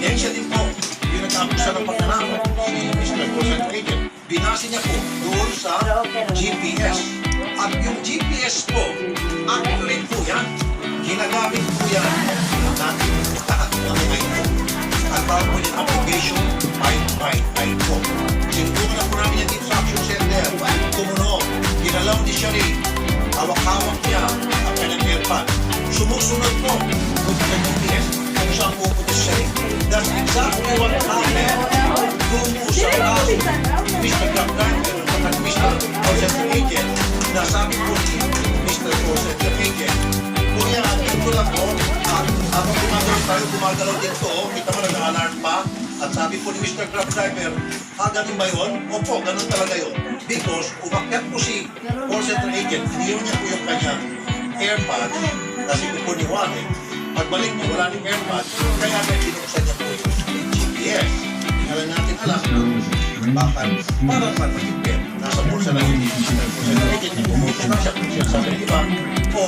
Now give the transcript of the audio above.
Ebidensya din po, yung nag-abusa ng pagnanakaw, si Mr. Call Agent, binase niya po doon sa GPS. At yung GPS po, accurate po yan. Ginagamit po yan natin lahat ng mga ito. At bago po yung application, ay po. Sinubukan na po namin yan dito sa Action Center. Tumunog, ginalaw ni Sherry, hawak-hawak niya ang kanyang airpad. Sumusunod po kung sa GPS kung saan pupunta si Sherry. That's exactly what happened. Doon po sa last Mr. Captain at Mr. Call Center Agent na sabi po ni Mr. Call Center Agent, kuya, dito lang po, at habang gumagalaw dito, kita mo nag-alarm pa, at sabi po ni Mr. Grab Driver, ganun ba yun? Opo, ganun talaga yun. Because umakyat po si Call Center Agent, iniwan niya po yung kanyang airpad, kasi po ni Wally, pagbalik niya, wala ng airpad, kaya may binuksan niya po yung GPS. Tingnan natin alam, bakit? Para pag-tipid, nasa bulsa na yung Call Center Agent, pumuto na siya kung siya sabi, di ba? O